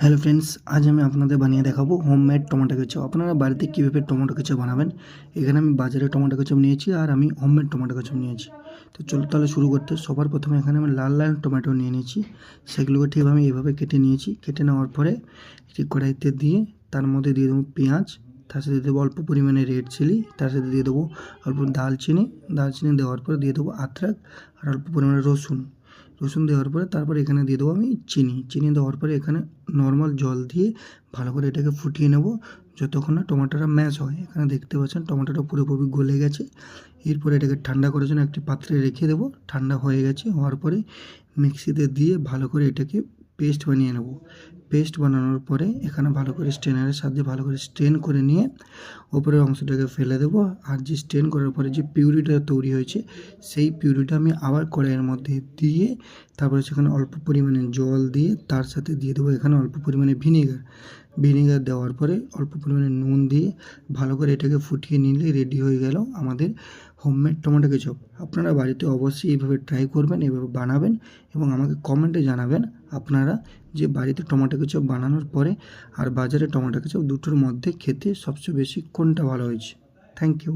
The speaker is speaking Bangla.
হ্যালো ফ্রেন্ডস, আজ আমি আপনাদের বানিয়ে দেখাবো হোমমেড টমেটো কেচাপ। আপনারা বাড়িতে কীভাবে টমেটো কেচাপ বানাবেন। এখানে আমি বাজারে টমেটো কেচাপ নিয়েছি আর আমি হোমমেড টমেটো কেচাপ নিয়েছি। তো চলো তাহলে শুরু করতে। সবার প্রথমে এখানে আমি লাল লাল টমেটো নিয়ে নিয়েছি, সেগুলোকে ঠিক আমি এইভাবে কেটে নিয়েছি। কেটে নেওয়ার পরে একটি কড়াইতে দিয়ে তার মধ্যে দিয়ে দেবো পেঁয়াজ, তার সাথে দেবো অল্প পরিমাণে রেড চিলি, তার সাথে দিয়ে দেবো অল্প দালচিনি দেওয়ার পরে দিয়ে দেবো আদরক আর অল্প পরিমাণে রসুন দেওয়ার পরে তারপর এখানে দিয়ে দেবো আমি চিনি দেওয়ার পরে এখানে নর্মাল জল দিয়ে ভালো করে এটাকে ফুটিয়ে নেব যতক্ষণ না টমেটোটা ম্যাশ হয়। এখানে দেখতে পাচ্ছেন টমেটোটা পুরোপুরি গলে গেছে। এরপরে এটাকে ঠান্ডা করার জন্য একটি পাত্রে রেখে দেবো। ঠান্ডা হয়ে গেছে, হওয়ার পরে মিক্সিতে দিয়ে ভালো করে এটাকে পেস্ট বানিয়ে নেব। পেস্ট বানানোর পরে এখানে ভালো করে স্ট্রেনারের সাহায্যে ভালো করে স্ট্রেন করে নিয়ে ওপরের অংশটাকে ফেলে দেবো। আর যে স্ট্রেন করার পরে যে পিউরিটা তৈরি হয়েছে সেই পিউরিটা আমি আবার কড়াইয়ের মধ্যে দিয়ে তারপরে সেখানে অল্প পরিমাণে জল দিয়ে তার সাথে দিয়ে দেবো এখানে অল্প পরিমাণে ভিনেগার দেওয়ার পরে অল্প পরিমাণে নুন দিয়ে ভালো করে এটাকে ফুটিয়ে নিলে রেডি হয়ে গেল আমাদের হোমমেড টমেটো কেচাপ। আপনারা বাড়িতে অবশ্যই এইভাবে ট্রাই করবেন, এইভাবে বানাবেন এবং আমাকে কমেন্টে জানাবেন আপনারা যে বাড়িতে টমেটো কেচাপ বানানোর পরে আর বাজারে টমেটো কেচাপ দুটোর মধ্যে খেতে সবচেয়ে বেশি কোনটা ভালো হয়েছে। Thank you.